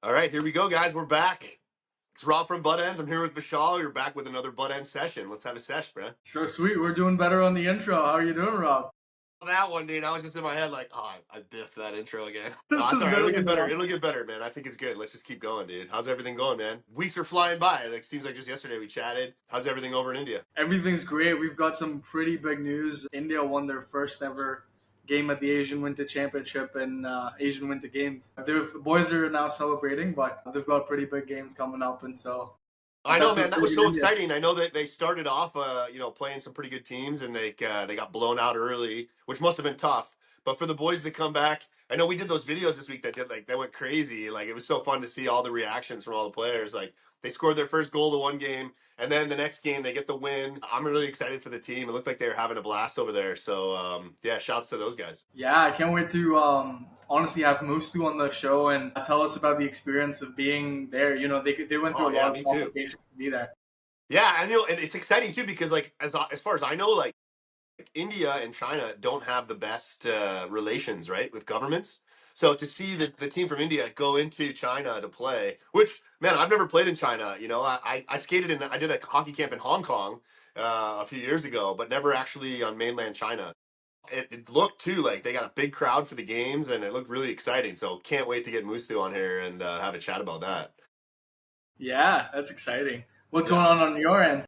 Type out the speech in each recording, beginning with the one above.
All right, here we go, guys. We're back. It's Rob from Buttendz. I'm here with Vishal. You're back with another Buttendz session. Let's have a sesh, bro. So sweet. We're doing better on the intro. How are you doing, Rob? That one, dude. I was just in my head like, oh, I biffed that intro again. No, This that's is all right. good It'll get better. enough. It'll get better, man. I think it's good. Let's just keep going, dude. How's everything going, man? Weeks are flying by. Like, seems like just yesterday we chatted. How's everything over in India? Everything's great. We've got some pretty big news. India won their first ever game at the Asian Winter Championship and Asian Winter Games. The boys are now celebrating, but they've got pretty big games coming up, and so I know, that's man. what's That big was in so India. exciting. I know that they started off, playing some pretty good teams, and they got blown out early, which must have been tough. But for the boys to come back, I know we did those videos this week that did like that went crazy. Like it was so fun to see all the reactions from all the players. Like they scored their first goal to one game, and then the next game they get the win. I'm really excited for the team. It looked like they were having a blast over there. So yeah, shouts to those guys. Yeah, I can't wait to honestly have Mustu on the show and tell us about the experience of being there. They went Oh through a yeah, lot of me too. complications to be there. Yeah, I know, and it's exciting too because like as far as I know, like India and China don't have the best relations, right, with governments. So to see the team from India go into China to play, which man, I've never played in China. You know, I skated in, I did a hockey camp in Hong Kong a few years ago, but never actually on mainland China. It looked too like they got a big crowd for the games, and it looked really exciting. So can't wait to get Mustu on here and have a chat about that. Yeah, that's exciting. What's Yeah. going on your end?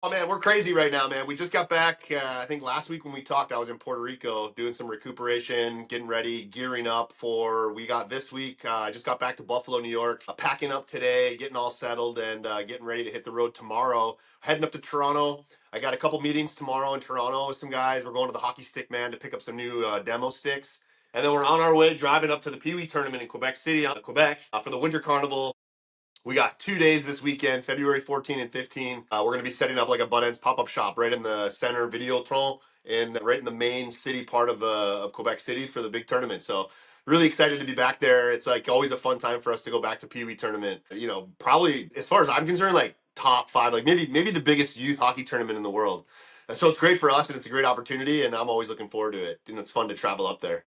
Oh man, we're crazy right now, man. We just got back. I think last week when we talked, I was in Puerto Rico doing some recuperation, getting ready, gearing up for. We got this week. I just got back to Buffalo, New York, packing up today, getting all settled, and getting ready to hit the road tomorrow. Heading up to Toronto. I got a couple meetings tomorrow in Toronto with some guys. We're going to the Hockey Stick Man to pick up some new demo sticks, and then we're on our way driving up to the Peewee Tournament in Quebec City, Quebec, for the Winter Carnival. We got 2 days this weekend, February 14 and 15. We're going to be setting up like a Buttendz pop-up shop right in the center Videotron and right in the main city part of Quebec City for the big tournament. So really excited to be back there. It's like always a fun time for us to go back to Pee Wee tournament. You know, probably as far as I'm concerned, like top five, like maybe the biggest youth hockey tournament in the world. And so it's great for us and it's a great opportunity and I'm always looking forward to it. And it's fun to travel up there.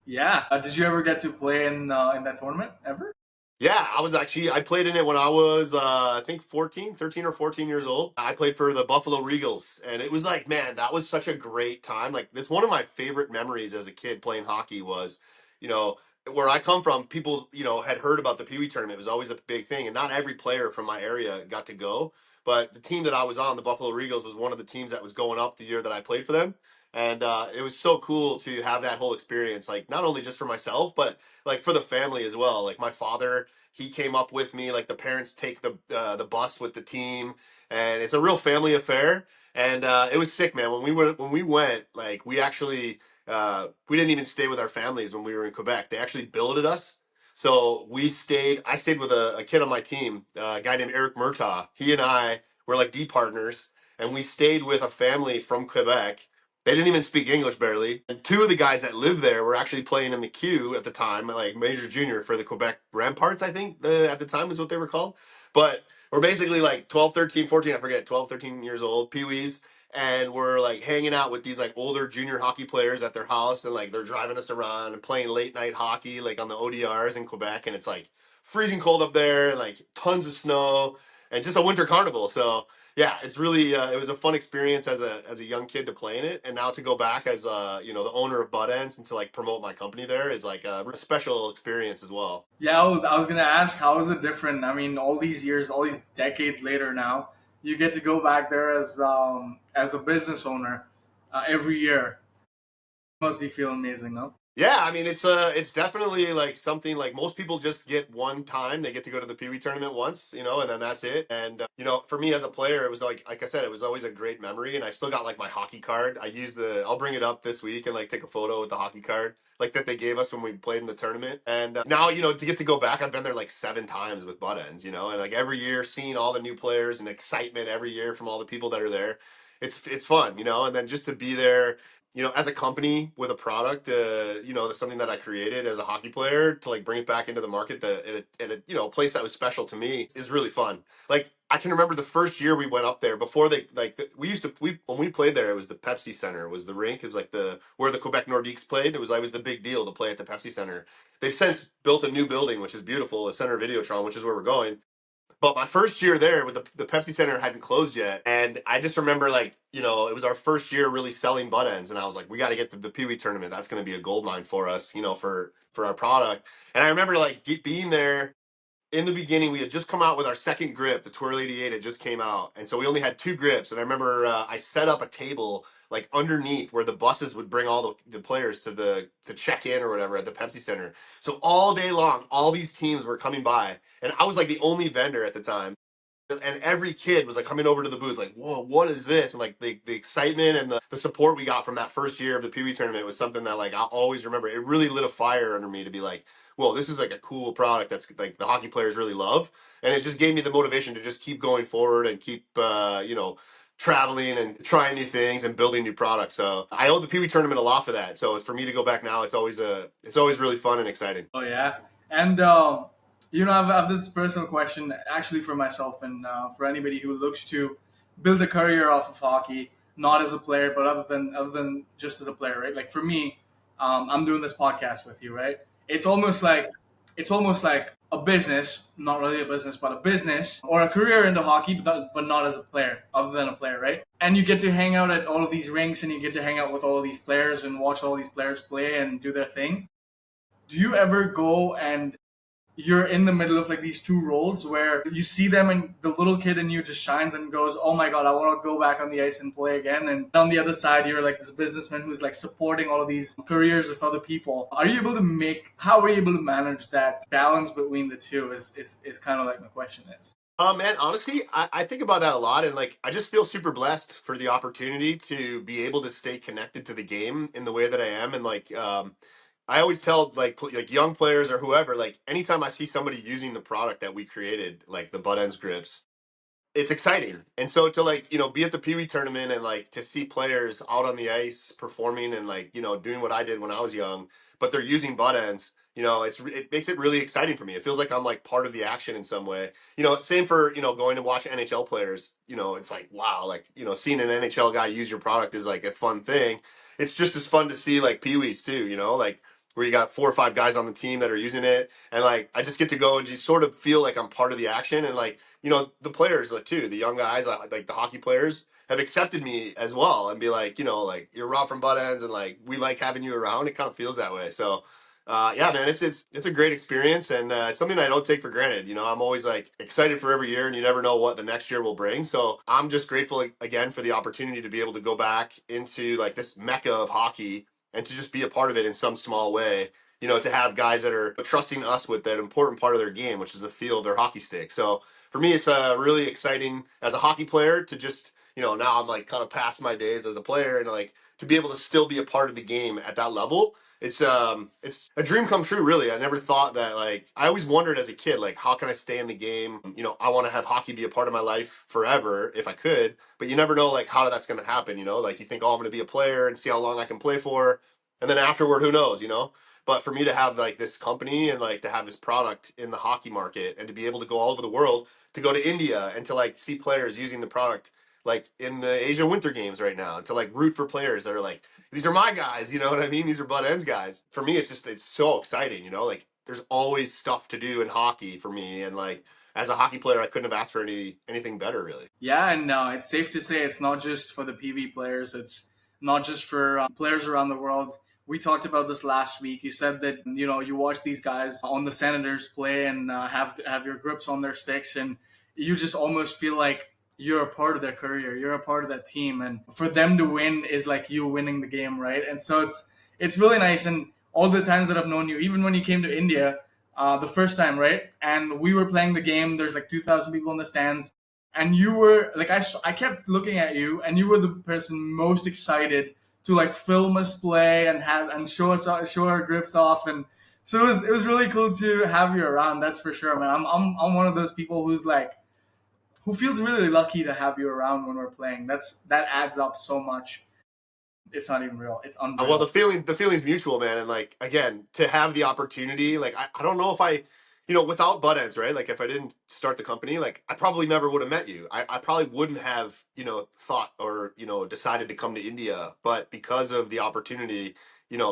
Yeah. Did you ever get to play in that tournament ever? Yeah, I played in it when I was, I think 14, 13 or 14 years old. I played for the Buffalo Regals and it was like, man, that was such a great time. Like, it's one of my favorite memories as a kid playing hockey was, you know, where I come from, people, had heard about the Pee Wee tournament. It was always a big thing. And not every player from my area got to go. But the team that I was on, the Buffalo Regals, was one of the teams that was going up the year that I played for them. And it was so cool to have that whole experience, like not only just for myself, but like for the family as well. Like my father, he came up with me. Like the parents take the bus with the team, and it's a real family affair. And it was sick, man. When we went, like we actually we didn't even stay with our families when we were in Quebec. They actually billeted us. So we stayed. I stayed with a kid on my team, a guy named Eric Murtaugh. He and I were like D partners, and we stayed with a family from Quebec. They didn't even speak English barely. And two of the guys that lived there were actually playing in the queue at the time, like major junior for the Quebec Ramparts, I think, at the time is what they were called. But we're basically like 12, 13, 14, I forget, 12, 13 years old, peewees. And we're like hanging out with these like older junior hockey players at their house. And like they're driving us around and playing late night hockey, like on the ODRs in Quebec. And it's like freezing cold up there and like tons of snow and just a winter carnival. So yeah, it's really it was a fun experience as a young kid to play in it, and now to go back as the owner of Buttendz and to like promote my company there is like a special experience as well. Yeah, I was gonna ask, how is it different? I mean, all these years, all these decades later now, you get to go back there as a business owner every year. Must be feeling amazing, no? Yeah, I mean it's definitely like something like most people just get one time. They get to go to the Pee Wee tournament once, and then that's it. And for me as a player, it was like I said, it was always a great memory. And I still got like my hockey card. I'll bring it up this week and like take a photo with the hockey card like that they gave us when we played in the tournament. And now to get to go back, I've been there like 7 times with Buttendz, and like every year seeing all the new players and excitement every year from all the people that are there. It's fun, and then just to be there as a company with a product, that's something that I created as a hockey player to like bring it back into the market a place that was special to me is really fun. Like I can remember the first year we went up there before we used to, when we played there, it was the Pepsi Center was the rink. It was like where the Quebec Nordiques played. It was always the big deal to play at the Pepsi Center. They've since built a new building, which is beautiful, a Center of Videotron, which is where we're going. But my first year there with the Pepsi Center hadn't closed yet. And I just remember it was our first year really selling Buttendz. And I was like, we got to get the Peewee Tournament. That's going to be a gold mine for us, for our product. And I remember being there in the beginning. We had just come out with our second grip. The Twirl 88 had just came out. And so we only had two grips. And I remember I set up a table like underneath where the buses would bring all the players to check in or whatever at the Pepsi Center. So all day long, all these teams were coming by, and I was like the only vendor at the time. And every kid was like coming over to the booth, like, whoa, what is this? And like the excitement and the support we got from that first year of the Pee Wee tournament was something that like I'll always remember. It really lit a fire under me to be like, whoa, this is like a cool product that's like the hockey players really love. And it just gave me the motivation to just keep going forward and keep, traveling and trying new things and building new products. So I owe the Pee Wee tournament a lot for that. So for me to go back now, it's always really fun and exciting. Oh yeah, and I have this personal question actually for myself and for anybody who looks to build a career off of hockey, not as a player, but other than just as a player, right? Like for me, I'm doing this podcast with you, right? It's almost like a business, not really a business, but a business or a career into hockey, but not as a player, other than a player, right? And you get to hang out at all of these rinks and you get to hang out with all of these players and watch all these players play and do their thing. Do you ever go and you're in the middle of like these two roles where you see them and the little kid in you just shines and goes, oh my God, I want to go back on the ice and play again. And on the other side, you're like this businessman who's like supporting all of these careers of other people. How are you able to manage that balance between the two is kind of like my question is. Man, honestly, I think about that a lot, and like I just feel super blessed for the opportunity to be able to stay connected to the game in the way that I am, and I always tell like young players or whoever, like anytime I see somebody using the product that we created, like the butt ends grips, it's exciting. And so to be at the Pee Wee tournament and like to see players out on the ice performing and doing what I did when I was young, but they're using butt ends, it makes it really exciting for me. It feels like I'm like part of the action in some way. Same for, going to watch NHL players, it's like, wow, like, seeing an NHL guy use your product is like a fun thing. It's just as fun to see like Pee Wees too, like where you got 4 or 5 guys on the team that are using it. And like, I just get to go and just sort of feel like I'm part of the action. And like, the players like too, the young guys, like the hockey players have accepted me as well and be like, like you're Rob from Butt Ends and like, we like having you around. It kind of feels that way. So, yeah, man, it's a great experience and it's something I don't take for granted. I'm always like excited for every year and you never know what the next year will bring. So I'm just grateful again for the opportunity to be able to go back into like this mecca of hockey and to just be a part of it in some small way. To have guys that are trusting us with that important part of their game, which is the feel of their hockey stick. So for me, it's really exciting as a hockey player to just, now I'm like kind of past my days as a player and like to be able to still be a part of the game at that level. It's a dream come true, really. I never thought that like I always wondered as a kid, like how can I stay in the game? I want to have hockey be a part of my life forever if I could, but you never know like how that's going to happen. Like you think, oh, I'm going to be a player and see how long I can play for, and then afterward, who knows. But for me to have like this company and like to have this product in the hockey market and to be able to go all over the world, to go to India and to like see players using the product like in the Asia Winter Games right now, to like root for players that are like, these are my guys, you know what I mean? These are Butt Ends guys. For me, it's so exciting, like there's always stuff to do in hockey for me. And like as a hockey player, I couldn't have asked for anything better, really. Yeah, and it's safe to say it's not just for the PV players. It's not just for players around the world. We talked about this last week. You said that you watch these guys on the Senators play and have your grips on their sticks, and you just almost feel like you're a part of their career. You're a part of that team, and for them to win is like you winning the game, right? And so it's really nice. And all the times that I've known you, even when you came to India the first time, right? And we were playing the game. There's like 2,000 people in the stands, and you were like, I kept looking at you, and you were the person most excited to like film us play and show our grips off, and so it was really cool to have you around. That's for sure, man. I'm one of those people who feels really lucky to have you around when we're playing. That adds up so much. It's not even real. It's Well, unreal. the feeling's mutual, man. And like, again, to have the opportunity, like, I don't know if without Buttendz, right? Like, if I didn't start the company, like, I probably never would have met you. I probably wouldn't have, thought or, decided to come to India. But because of the opportunity,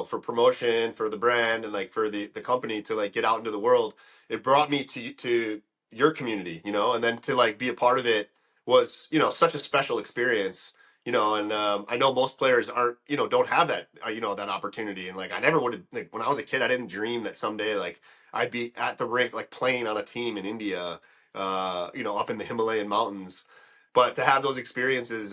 for promotion, for the brand, and like for the company to like get out into the world, it brought me to your community, and then to like be a part of it was, such a special experience. And I know most players aren't, don't have that, that opportunity. And like, I never would have, like, when I was a kid, I didn't dream that someday, like, I'd be at the rink, like playing on a team in India, up in the Himalayan mountains. But to have those experiences,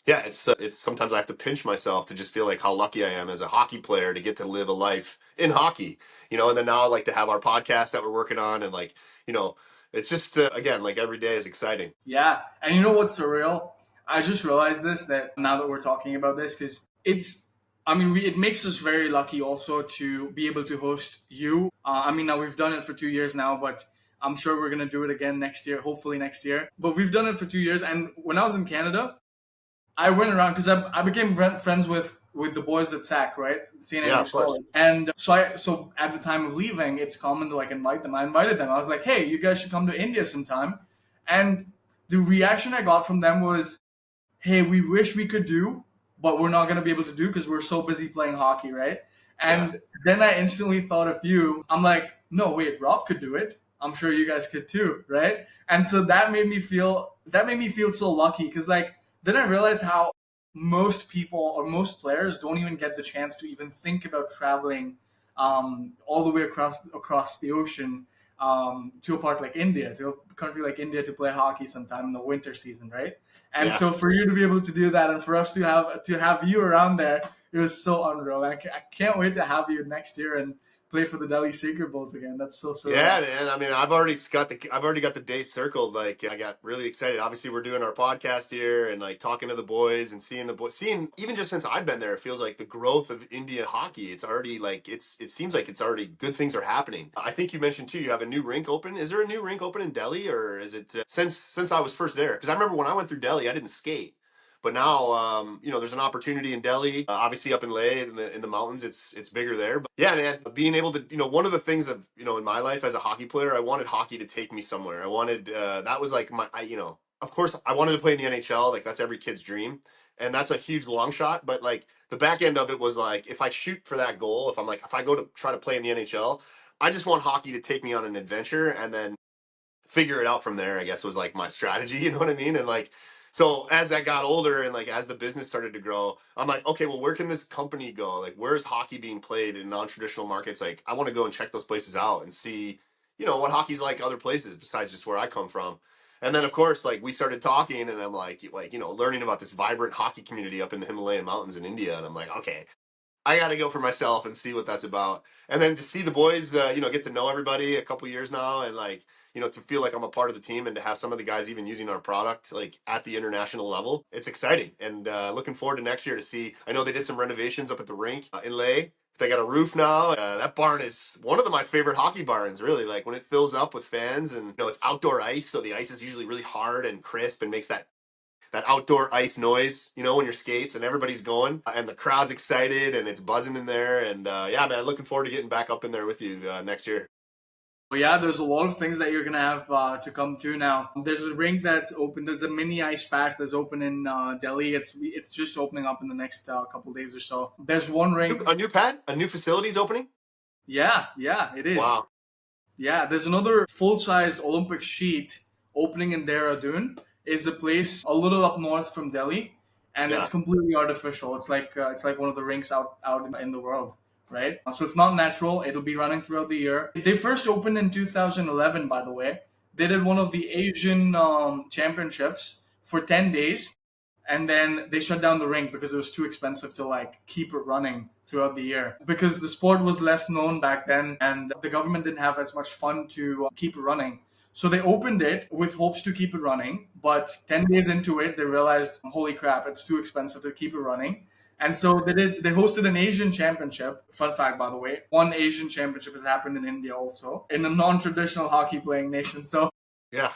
yeah, it's sometimes I have to pinch myself to just feel like how lucky I am as a hockey player to get to live a life in hockey, and then now I like to have our podcast that we're working on, and like, it's just, again, like every day is exciting. Yeah, and you know what's surreal? I just realized this that now that we're talking about this, because it's, I mean, it makes us very lucky also to be able to host you. I mean, now we've done it for 2 years now, but I'm sure we're gonna do it again next year, hopefully next year. But we've done it for 2 years, and when I was in Canada, I went around because I became friends with the boys at SAC, right? St. Yeah, of Andrews course. College. And so at the time of leaving, it's common to like invite them. I invited them. I was like, hey, you guys should come to India sometime. And the reaction I got from them was, hey, we wish we could do, but we're not going to be able to do because we're so busy playing hockey, right? Yeah. And then I instantly thought of you. I'm like, no, wait, Rob could do it. I'm sure you guys could too, right? And so that made me feel so lucky because like then I realized how most people or most players don't even get the chance to even think about traveling all the way across the ocean to a part like India, to a country like India to play hockey sometime in the winter season, right? And Yeah. so for you to be able to do that, and for us to have you around there, it was so unreal. I can't wait to have you next year and play for the Delhi Sacred Bulls again. That's so Yeah, surreal. man. I mean, I've already got the date circled. Like, I got really excited. Obviously, we're doing our podcast here and like talking to the boys and seeing the boys. Seeing even just since I've been there, it feels like the growth of India hockey. It's already like it seems like it's already good things are happening. I think you mentioned too. You have a new rink open. Is there a new rink open in Delhi, or is it since I was first there? Because I remember when I went through Delhi, I didn't skate. But now, there's an opportunity in Delhi. Obviously, up in Leh in the mountains, it's bigger there. But yeah, man, being able to, one of the things of, in my life as a hockey player, I wanted hockey to take me somewhere. I wanted that was like of course, I wanted to play in the NHL. Like that's every kid's dream, and that's a huge long shot. But like the back end of it was like, if I shoot for that goal, if I go to try to play in the NHL, I just want hockey to take me on an adventure, and then figure it out from there, I guess, was like my strategy. You know what I mean? And like, so as I got older and like as the business started to grow, I'm like, okay, well, where can this company go? Like, where's hockey being played in non-traditional markets? Like, I want to go and check those places out and see, what hockey's like other places besides just where I come from. And then of course, like we started talking, and I'm like, learning about this vibrant hockey community up in the Himalayan mountains in India, and I'm like, okay, I got to go for myself and see what that's about. And then to see the boys, get to know everybody a couple years now, and like, to feel like I'm a part of the team, and to have some of the guys even using our product like at the international level, it's exciting. And looking forward to next year to see. I know they did some renovations up at the rink in Leh. They got a roof now. That barn is one of my favorite hockey barns. Really, like when it fills up with fans, and it's outdoor ice, so the ice is usually really hard and crisp and makes that outdoor ice noise, when your skates and everybody's going and the crowd's excited and it's buzzing in there. And yeah, man, looking forward to getting back up in there with you next year. But yeah, there's a lot of things that you're gonna have to come to now. There's a rink that's open. There's a mini ice patch that's open in Delhi. It's just opening up in the next couple days or so. There's one rink. A new pad, a new facility's opening. Yeah, it is. Wow. Yeah, there's another full-sized Olympic sheet opening in Dehradun. Is a place a little up north from Delhi, and Yeah. it's completely artificial. It's like one of the rinks out in the world, right? So it's not natural. It'll be running throughout the year. They first opened in 2011, by the way. They did one of the Asian championships for 10 days, and then they shut down the rink because it was too expensive to like keep it running throughout the year because the sport was less known back then and the government didn't have as much fun to keep it running. So they opened it with hopes to keep it running, but 10 days into it they realized, holy crap, it's too expensive to keep it running. And so they hosted an Asian championship. Fun fact, by the way, one Asian championship has happened in India also, in a non-traditional hockey playing nation. So Yeah.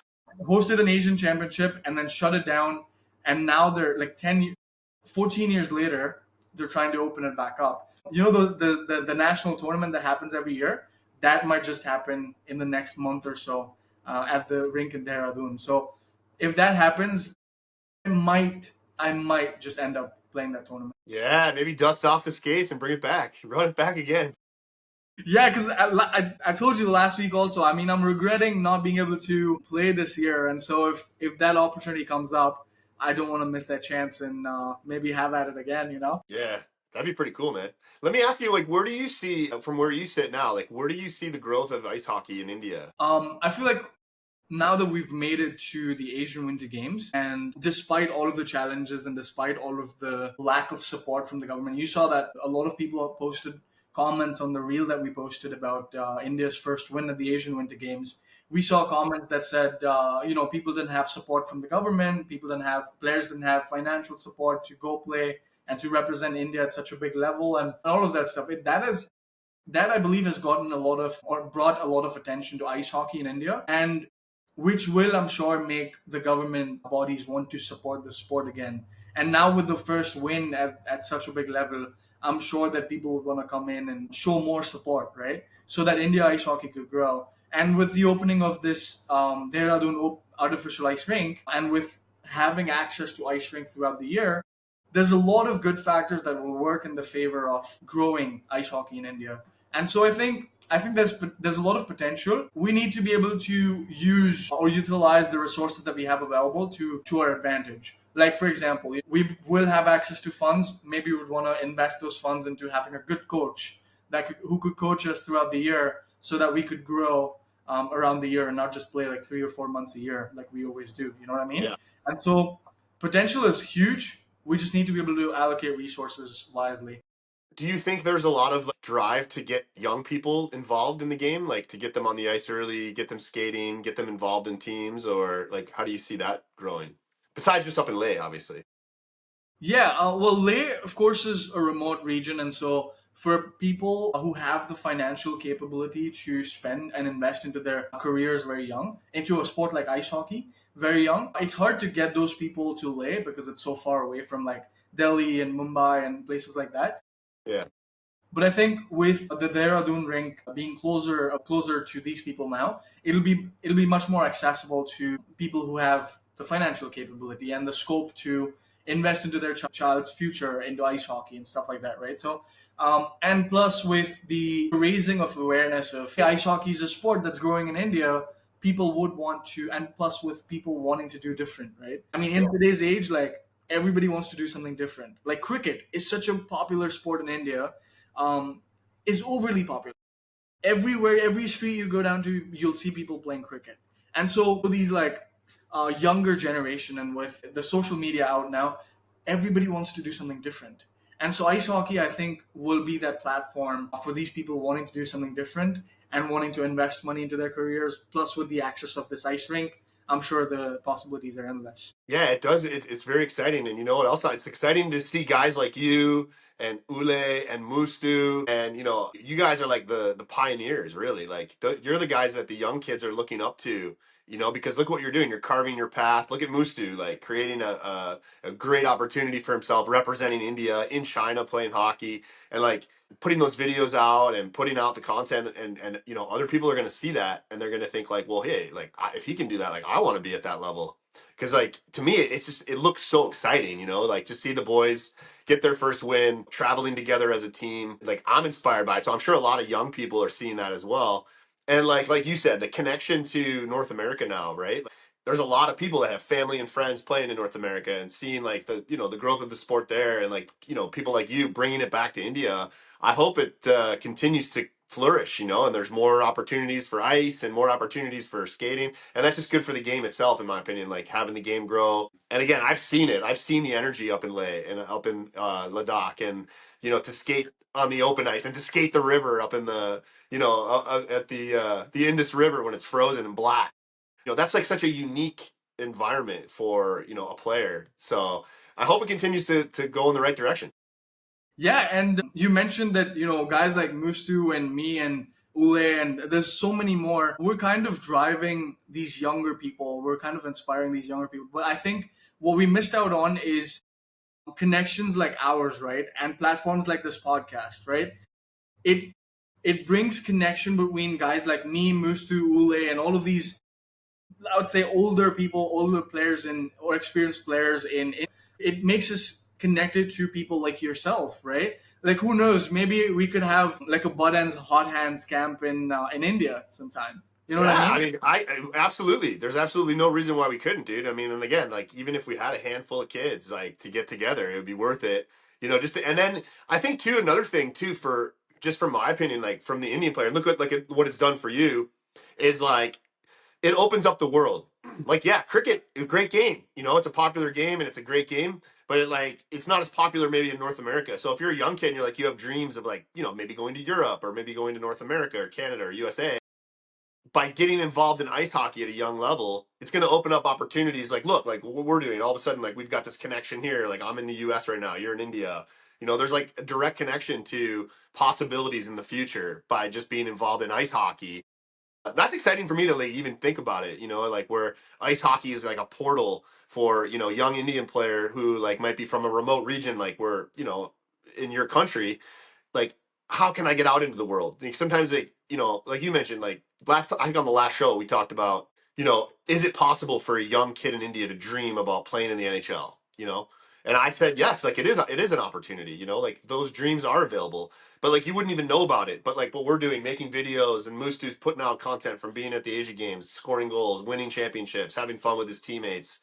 hosted an Asian championship and then shut it down. And now they're like 10. 14 years later, they're trying to open it back up. You know, the national tournament that happens every year, that might just happen in the next month or so at the rink in Dehradun. So if that happens, I might just end up playing that tournament. Yeah, maybe dust off the skates and bring it back, run it back again. Yeah, because I told you last week also. I mean, I'm regretting not being able to play this year, and so if that opportunity comes up, I don't want to miss that chance and maybe have at it again. You know. Yeah, that'd be pretty cool, man. Let me ask you, like, where do you see from where you sit now? Like, where do you see the growth of ice hockey in India? I feel like now that we've made it to the Asian Winter Games, and despite all of the challenges and despite all of the lack of support from the government, you saw that a lot of people have posted comments on the reel that we posted about India's first win at the Asian Winter Games. We saw comments that said, people didn't have support from the government, players didn't have financial support to go play and to represent India at such a big level, and all of that stuff. That I believe has gotten a lot of or brought a lot of attention to ice hockey in India, and which will, I'm sure, make the government bodies want to support the sport again. And now with the first win at such a big level, I'm sure that people would want to come in and show more support, right? So that India ice hockey could grow. And with the opening of this Dehradun artificial ice rink, and with having access to ice rink throughout the year, there's a lot of good factors that will work in the favor of growing ice hockey in India. And so I think there's a lot of potential. We need to be able to use or utilize the resources that we have available to our advantage. Like for example, we will have access to funds. Maybe we would want to invest those funds into having a good coach who could coach us throughout the year, so that we could grow around the year and not just play like 3 or 4 months a year like we always do. You know what I mean? Yeah. And so potential is huge. We just need to be able to allocate resources wisely. Do you think there's a lot of like, drive to get young people involved in the game, like to get them on the ice early, get them skating, get them involved in teams, or like how do you see that growing? Besides just up in Leh, obviously. Yeah, well, Leh, of course, is a remote region, and so for people who have the financial capability to spend and invest into their careers very young, into a sport like ice hockey, very young, it's hard to get those people to Leh because it's so far away from like Delhi and Mumbai and places like that. Yeah. But I think with the Dehradun rink being closer to these people now, it'll be much more accessible to people who have the financial capability and the scope to invest into their child's future into ice hockey and stuff like that, right? So, and plus with the raising of awareness of ice hockey is a sport that's growing in India, people would want to, and plus with people wanting to do different, right? I mean, in today's age, like everybody wants to do something different. Like cricket is such a popular sport in India, um, is overly popular. Everywhere, every street you go down to, you'll see people playing cricket. And so these like younger generation, and with the social media out now, everybody wants to do something different. And so ice hockey, I think, will be that platform for these people wanting to do something different and wanting to invest money into their careers. Plus, with the access of this ice rink, I'm sure the possibilities are endless. Yeah, it does. It's very exciting. And you know what else? It's exciting to see guys like you and Ule and Mustu. And, you guys are like the pioneers, really. Like, you're the guys that the young kids are looking up to, because look what you're doing. You're carving your path. Look at Mustu, like creating a great opportunity for himself, representing India in China, playing hockey, and like putting those videos out and putting out the content. And other people are going to see that and they're going to think, like, well, hey, like, if he can do that, like, I want to be at that level. Because like to me, it looks so exciting, like to see the boys get their first win, traveling together as a team. Like I'm inspired by it, so I'm sure a lot of young people are seeing that as well. And like you said, the connection to North America now, right? Like, there's a lot of people that have family and friends playing in North America and seeing like the growth of the sport there, and like people like you bringing it back to India. I hope it continues to flourish, and there's more opportunities for ice and more opportunities for skating, and that's just good for the game itself, in my opinion. Like having the game grow, and again, I've seen it. I've seen the energy up in Leh and up in Ladakh, and to skate on the open ice and to skate the river up in the at the Indus River when it's frozen and black. That's like such a unique environment for a player. So I hope it continues to go in the right direction. Yeah, and you mentioned that, guys like Mustu and me and Ule, and there's so many more. We're kind of driving these younger people. We're kind of inspiring these younger people. But I think what we missed out on is connections like ours, right, and platforms like this podcast, right, it it brings connection between guys like me, Mustu, Ule, and all of these, I would say, older people, older players, and or experienced players. It makes us connected to people like yourself, right? Like, who knows? Maybe we could have like a Buttendz Hot Hands camp in India sometime. You know what I Yeah, I mean? mean, absolutely. There's absolutely no reason why we couldn't, dude. I mean, and again, like even if we had a handful of kids, like to get together, it would be worth it. Just and then I think too another thing too for just from my opinion, like from the Indian player, look at like what it's done for you is like it opens up the world. Like yeah, cricket, a great game. It's a popular game and it's a great game, but it's not as popular maybe in North America. So if you're a young kid and you're like you have dreams of like maybe going to Europe or maybe going to North America or Canada or USA by getting involved in ice hockey at a young level, it's going to open up opportunities. Like, look, like what we're doing, all of a sudden, like we've got this connection here. Like I'm in the US right now, you're in India. There's like a direct connection to possibilities in the future by just being involved in ice hockey. That's exciting for me to like even think about it, like where ice hockey is like a portal for, young Indian player who like might be from a remote region, like where, in your country, like how can I get out into the world? Like, sometimes like you mentioned, like I think on the last show we talked about, is it possible for a young kid in India to dream about playing in the NHL? And I said yes, like it is an opportunity, like those dreams are available. But like you wouldn't even know about it. But like what we're doing, making videos and Mustu's putting out content from being at the Asia Games, scoring goals, winning championships, having fun with his teammates.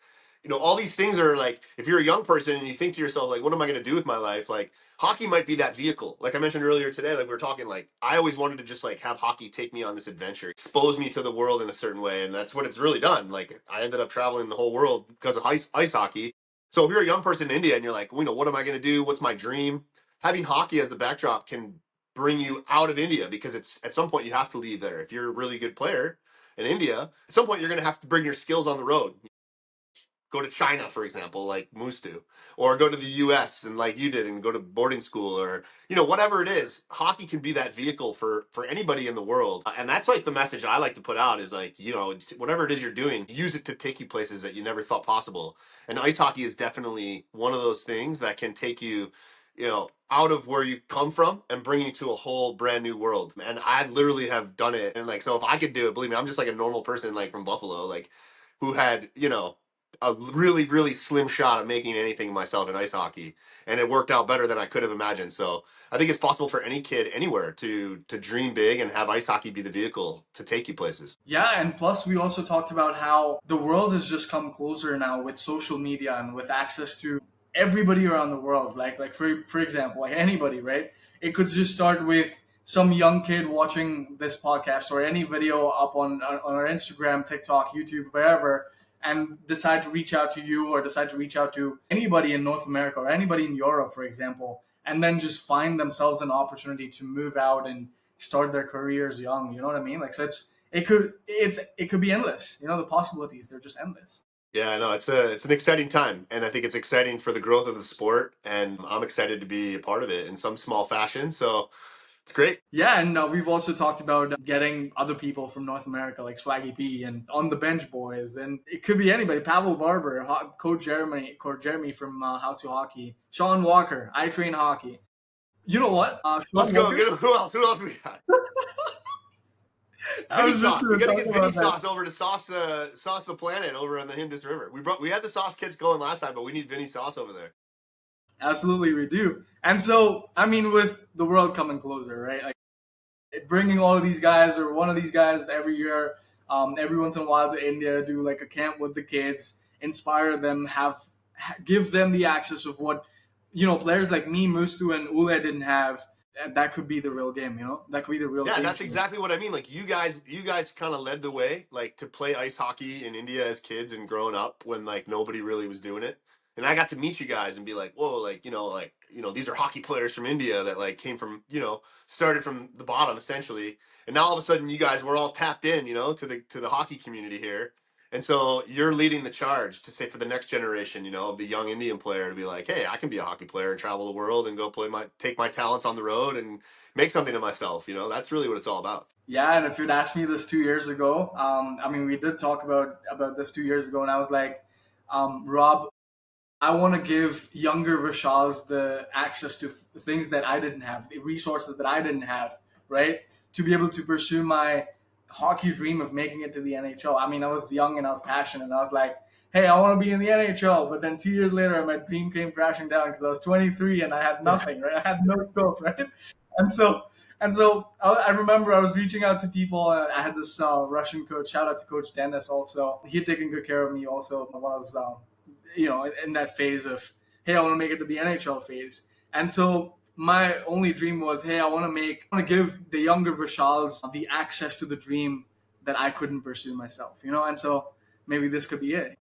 All these things are like if you're a young person and you think to yourself, like, what am I gonna do with my life? Like hockey might be that vehicle. Like I mentioned earlier today, like we were talking, like I always wanted to just like have hockey take me on this adventure, expose me to the world in a certain way, and that's what it's really done. Like I ended up traveling the whole world because of ice hockey. So if you're a young person in India and you're like, what am I going to do? What's my dream? Having hockey as the backdrop can bring you out of India because it's at some point you have to leave there. If you're a really good player in India, at some point you're going to have to bring your skills on the road, go to China, for example, like Moose do, or go to the US and like you did and go to boarding school or, whatever it is, hockey can be that vehicle for anybody in the world. And that's like the message I like to put out is like, whatever it is you're doing, use it to take you places that you never thought possible. And ice hockey is definitely one of those things that can take you, out of where you come from and bring you to a whole brand new world. And I literally have done it. And like, so if I could do it, believe me, I'm just like a normal person, like from Buffalo, like who had, a really, really slim shot of making anything myself in ice hockey, and it worked out better than I could have imagined. So I think it's possible for any kid anywhere to dream big and have ice hockey be the vehicle to take you places. Yeah, and plus we also talked about how the world has just come closer now with social media and with access to everybody around the world. Like for example, like anybody, right? It could just start with some young kid watching this podcast or any video up on our Instagram, TikTok, YouTube, wherever, and decide to reach out to you or decide to reach out to anybody in North America or anybody in Europe, for example, and then just find themselves an opportunity to move out and start their careers young. You know what I mean? Like, so it could be endless. The possibilities, they're just endless. Yeah, no, it's an exciting time, and I think it's exciting for the growth of the sport, and I'm excited to be a part of it in some small fashion. So it's great. Yeah, and we've also talked about getting other people from North America, like Swaggy P and On the Bench Boys, and it could be anybody. Pavel Barber, Coach Jeremy from How to Hockey, Sean Walker, I Train Hockey. You know what? Let's Sean go. Walker. Get who else? Who else we got? I Vinny was just sauce. We going to got to talk get Vinny about that. sauce over to sauce the planet over on the Indus River. We had the sauce kits going last time, but we need Vinny sauce over there. Absolutely, we do. And so, I mean, with the world coming closer, right? Like bringing all of these guys or one of these guys every year, every once in a while to India, do like a camp with the kids, inspire them, give them the access of what players like me, Mustu, and Ule didn't have. That could be the real game. That could be the real Yeah, game that's changer. exactly what I mean. Like you guys kind of led the way, like to play ice hockey in India as kids and growing up when like nobody really was doing it. And I got to meet you guys and be like, whoa, these are hockey players from India that like came from, started from the bottom essentially. And now all of a sudden you guys were all tapped in, to the hockey community here. And so you're leading the charge to say for the next generation, of the young Indian player to be like, hey, I can be a hockey player and travel the world and go take my talents on the road and make something of myself. That's really what it's all about. Yeah, and if you'd asked me this 2 years ago, I mean, we did talk about this 2 years ago, and I was like, Rob, I want to give younger Vishals the access to things that I didn't have, the resources that I didn't have, right? To be able to pursue my hockey dream of making it to the NHL. I mean, I was young and I was passionate, and I was like, hey, I want to be in the NHL. But then 2 years later, my dream came crashing down because I was 23 and I had nothing, right? I had no scope, right? And so, I remember I was reaching out to people. And I had this Russian coach. Shout out to Coach Dennis. Also, he had taken good care of me. Also, when I was in that phase of, hey, I want to make it to the NHL phase. And so my only dream was, hey, I want to give the younger Vishals the access to the dream that I couldn't pursue myself, And so maybe this could be it.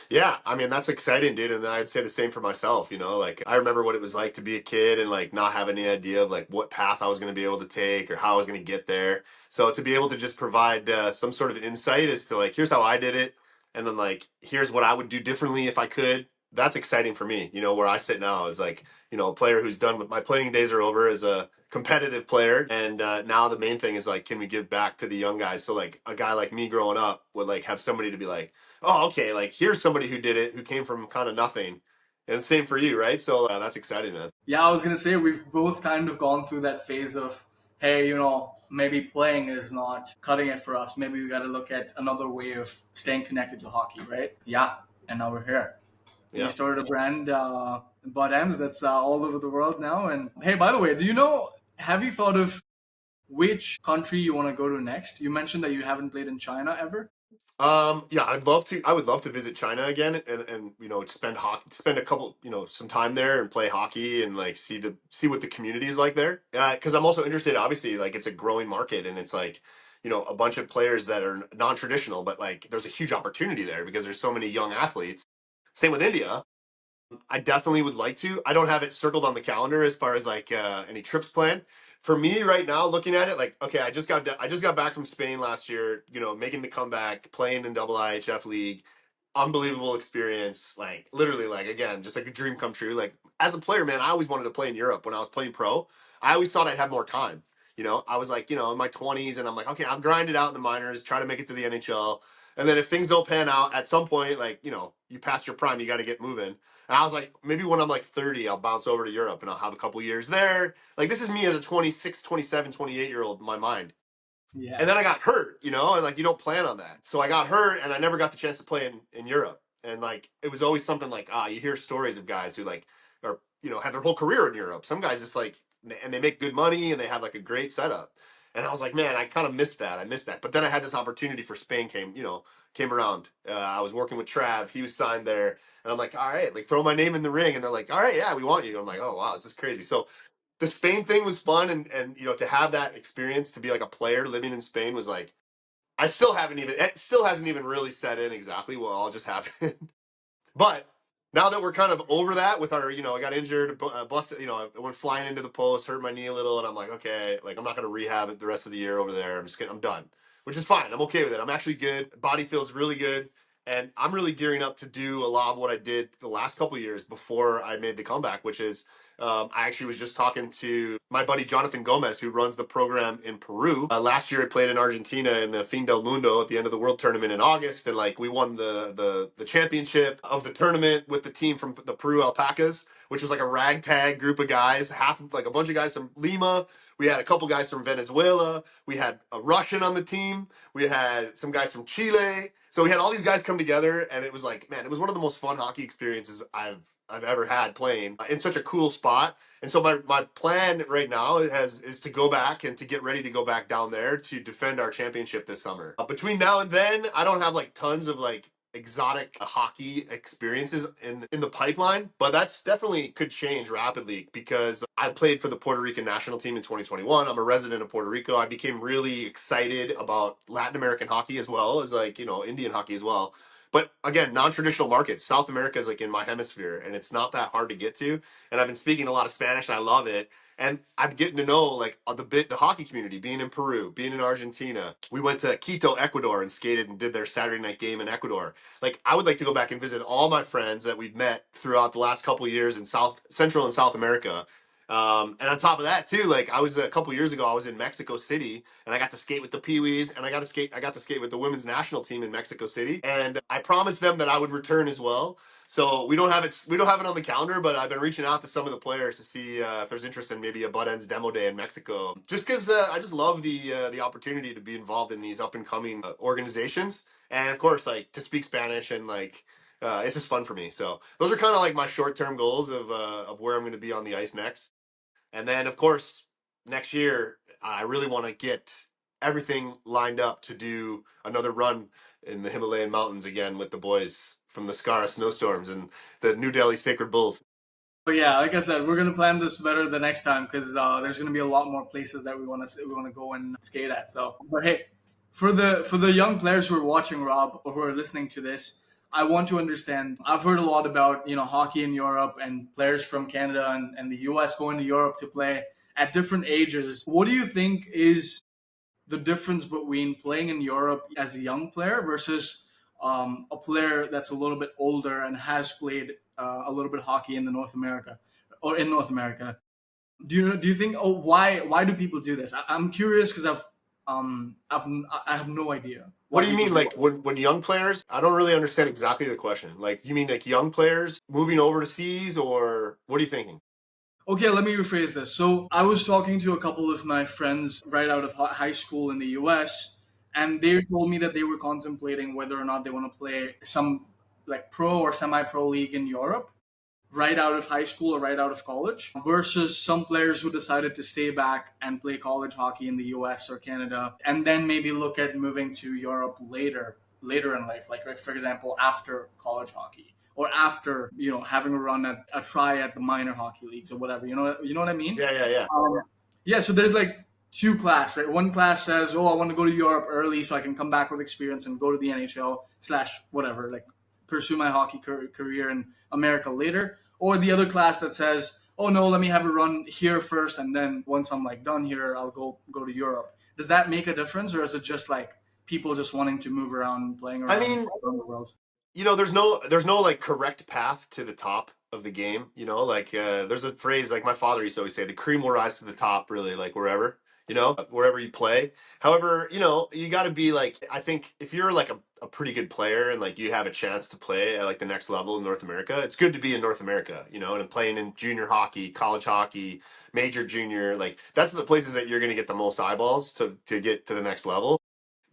Yeah, I mean that's exciting, dude, and I'd say the same for myself. Like I remember what it was like to be a kid and like not have any idea of like what path I was going to be able to take or how I was going to get there. So to be able to just provide some sort of insight as to like here's how I did it, and then like here's what I would do differently if I could. That's exciting for me. Where I sit now is like a player who's done with my playing days are over as a competitive player, and now the main thing is like can we give back to the young guys? So like a guy like me growing up would like have somebody to be like, oh, okay, like here's somebody who did it, who came from kind of nothing. And same for you, right? So that's exciting, man. Yeah, I was going to say we've both kind of gone through that phase of, hey, maybe playing is not cutting it for us. Maybe we got to look at another way of staying connected to hockey, right? Yeah, and now we're here. We Yeah. started a brand, Buttendz, that's all over the world now. And hey, by the way, have you thought of which country you want to go to next? You mentioned that you haven't played in China ever. Yeah, I'd love to. I would love to visit China again, and spend a couple, some time there and play hockey and like see what the community is like there. Because I'm also interested. Obviously, like it's a growing market, and it's like a bunch of players that are non-traditional, but like there's a huge opportunity there because there's so many young athletes. Same with India. I definitely would like to. I don't have it circled on the calendar as far as like any trips planned. For me right now, looking at it, like okay, I just got back from Spain last year. Making the comeback, playing in Double IHF League, unbelievable experience. Like literally, like again, just like a dream come true. Like as a player, man, I always wanted to play in Europe when I was playing pro. I always thought I'd have more time. I was like, in my 20s, and I'm like, okay, I'll grind it out in the minors, try to make it to the NHL, and then if things don't pan out, at some point, like you pass your prime, you got to get moving. And I was like, maybe when I'm like 30, I'll bounce over to Europe and I'll have a couple years there. Like, this is me as a 26, 27, 28-year-old in my mind. Yeah. And then I got hurt, and like, you don't plan on that. So I got hurt and I never got the chance to play in Europe. And like, it was always something like, you hear stories of guys who like are, have their whole career in Europe. Some guys just like, and they make good money and they have like a great setup. And I was like, man, I kind of missed that. I missed that. But then I had this opportunity for Spain came around. I was working with Trav. He was signed there. And I'm like, all right, like throw my name in the ring. And they're like, all right, yeah, we want you. I'm like, oh, wow, this is crazy. So the Spain thing was fun. And to have that experience to be like a player living in Spain was like, it still hasn't even really set in exactly what all just happened. But now that we're kind of over that with our, I got injured, busted, I went flying into the post, hurt my knee a little, and I'm like, okay, like I'm not going to rehab it the rest of the year over there. I'm done, which is fine. I'm okay with it. I'm actually good. Body feels really good. And I'm really gearing up to do a lot of what I did the last couple of years before I made the comeback, which is I actually was just talking to my buddy Jonathan Gomez, who runs the program in Peru. Last year, I played in Argentina in the Fin del Mundo at the end of the World Tournament in August, and like we won the championship of the tournament with the team from the Peru Alpacas, which was like a ragtag group of guys, like a bunch of guys from Lima. We had a couple guys from Venezuela. We had a Russian on the team. We had some guys from Chile. So we had all these guys come together, and it was like, man, it was one of the most fun hockey experiences I've ever had playing in such a cool spot. And so my plan right now is to go back and to get ready to go back down there to defend our championship this summer. Between now and then, I don't have like tons of like exotic hockey experiences in the pipeline, but that's definitely could change rapidly because I played for the Puerto Rican national team in 2021. I'm a resident of Puerto Rico. I became really excited about Latin American hockey as well as like, Indian hockey as well. But again, non-traditional markets. South America is like in my hemisphere and it's not that hard to get to. And I've been speaking a lot of Spanish and I love it. And I'm getting to know like the hockey community, being in Peru, being in Argentina. We went to Quito, Ecuador, and skated and did their Saturday night game in Ecuador. Like I would like to go back and visit all my friends that we've met throughout the last couple of years in Central and South America, And on top of that too, like I was a couple years ago, I was in Mexico City and I got to skate with the Peewees and I got to skate with the women's national team in Mexico City. And I promised them that I would return as well. So we don't have it on the calendar, but I've been reaching out to some of the players to see if there's interest in maybe a Buttendz demo day in Mexico. Just because I just love the opportunity to be involved in these up and coming organizations, and of course like to speak Spanish and like it's just fun for me. So those are kind of like my short term goals of where I'm going to be on the ice next. And then, of course, next year, I really want to get everything lined up to do another run in the Himalayan mountains again with the boys from the Skara snowstorms and the New Delhi Sacred Bulls. But yeah, like I said, we're gonna plan this better the next time because there's gonna be a lot more places that we want to go and skate at. So, but hey, for the young players who are watching Rob or who are listening to this, I want to understand. I've heard a lot about hockey in Europe and players from Canada and the U.S. going to Europe to play at different ages. What do you think is the difference between playing in Europe as a young player versus a player that's a little bit older and has played a little bit of hockey in the North America or in North America? Do you think? Oh, why do people do this? I'm curious because I have no idea What why do you people mean, do like it. when young players? I don't really understand exactly the question. Like, you mean like young players moving overseas, or what are you thinking? Okay, let me rephrase this. So I was talking to a couple of my friends right out of high school in the U.S., and they told me that they were contemplating whether or not they want to play some like pro or semi-pro league in Europe right out of high school or right out of college versus some players who decided to stay back and play college hockey in the US or Canada and then maybe look at moving to Europe later in life, like right, for example after college hockey or after having a run at a try at the minor hockey leagues or whatever, you know what I mean. Yeah, yeah, yeah. Yeah, so there's like two class, right? One class says, "Oh, I want to go to Europe early so I can come back with experience and go to the NHL slash whatever, like pursue my hockey career in America later." Or the other class that says, "Oh no, let me have a run here first, and then once I'm like done here, I'll go to Europe." Does that make a difference, or is it just like people just wanting to move around, playing I around mean, around the world? there's no like correct path to the top of the game. Like there's a phrase like my father used to always say, the cream will rise to the top, really, like wherever you play. However, you got to be like, I think if you're like a pretty good player and like you have a chance to play at like the next level in North America, it's good to be in North America, and playing in junior hockey, college hockey, major junior, like that's the places that you're going to get the most eyeballs to get to the next level.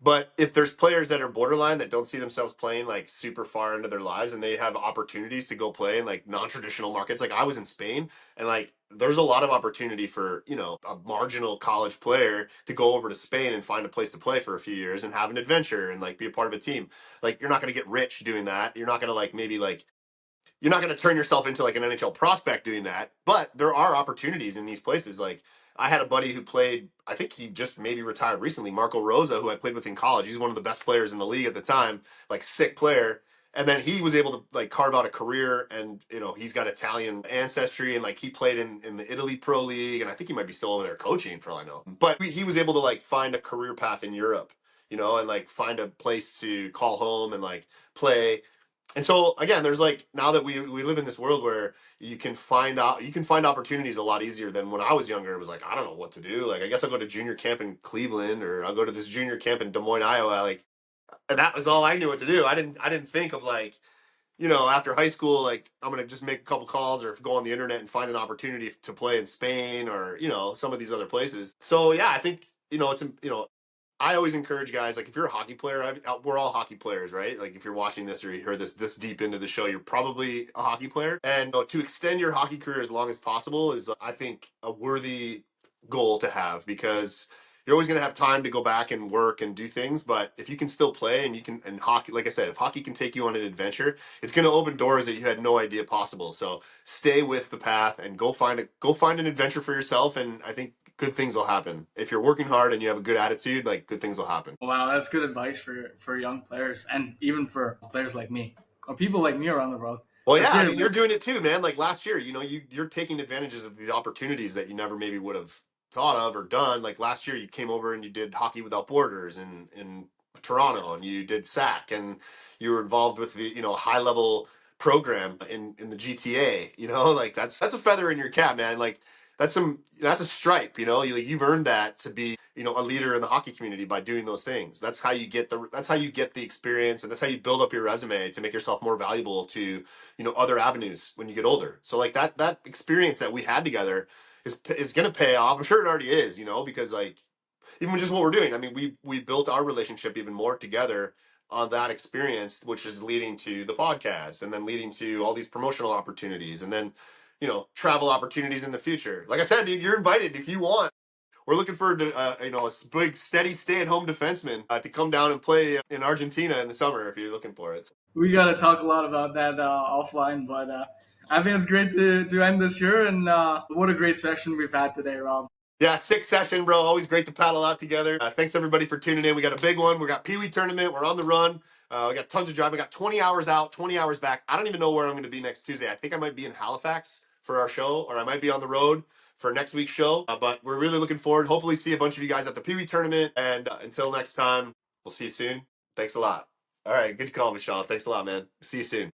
But if there's players that are borderline that don't see themselves playing like super far into their lives and they have opportunities to go play in like non-traditional markets, like I was in Spain, and like there's a lot of opportunity for, a marginal college player to go over to Spain and find a place to play for a few years and have an adventure and like be a part of a team. Like you're not going to get rich doing that. You're not going to like maybe like you're not going to turn yourself into like an NHL prospect doing that, but there are opportunities in these places. Like I had a buddy who played, I think he just maybe retired recently, Marco Rosa, who I played with in college. He's one of the best players in the league at the time, like sick player. And then he was able to like carve out a career, and he's got Italian ancestry, and like he played in the Italy Pro League, and I think he might be still over there coaching for all I know. But he was able to like find a career path in Europe, and like find a place to call home and like play. And so again, there's like, now that we live in this world where you can find opportunities a lot easier than when I was younger. It was like, I don't know what to do. Like I guess I'll go to junior camp in Cleveland, or I'll go to this junior camp in Des Moines, Iowa. Like, and that was all I knew what to do. I didn't think of like, after high school, like I'm gonna just make a couple calls or go on the internet and find an opportunity to play in Spain or some of these other places. So yeah, I think it's I always encourage guys, like if you're a hockey player, we're all hockey players, right? Like if you're watching this or you heard this deep into the show, you're probably a hockey player, and to extend your hockey career as long as possible is, I think, a worthy goal to have, because you're always going to have time to go back and work and do things. But if you can still play and and hockey, like I said, if hockey can take you on an adventure, it's going to open doors that you had no idea possible. So stay with the path and go find an adventure for yourself. And I think good things will happen. If you're working hard and you have a good attitude, like good things will happen. Wow, that's good advice for young players and even for players like me or people like me around the world. Well, That's yeah, I great mean, you're advice. doing it too, man. Like last year, you're taking advantages of these opportunities that you never maybe would have thought of or done. Like last year, you came over and you did Hockey Without Borders in Toronto, and you did SAC, and you were involved with the high level program in the GTA. Like that's a feather in your cap, man. Like that's a stripe, you know. You've earned that to be, you know, a leader in the hockey community by doing those things. That's how you get the experience, and that's how you build up your resume to make yourself more valuable to, you know, other avenues when you get older. So like that experience that we had together is going to pay off. I'm sure it already is, you know, because like even just what we're doing. I mean, we built our relationship even more together on that experience, which is leading to the podcast, and then leading to all these promotional opportunities, and then, you know, travel opportunities in the future. Like I said, dude, you're invited if you want. We're looking for you know, a big, steady, stay-at-home defenseman to come down and play in Argentina in the summer if you're looking for it. We got to talk a lot about that offline, but I think it's great to end this year, and what a great session we've had today, Rob. Yeah, sick session, bro. Always great to paddle out together. Thanks everybody for tuning in. We got a big one. We got Peewee Tournament. We're on the run. We got tons of driving. We got 20 hours out, 20 hours back. I don't even know where I'm going to be next Tuesday. I think I might be in Halifax for our show, or I might be on the road for next week's show. But we're really looking forward. Hopefully, see a bunch of you guys at the Peewee Tournament. And until next time, we'll see you soon. Thanks a lot. All right, good call, Vishal. Thanks a lot, man. See you soon.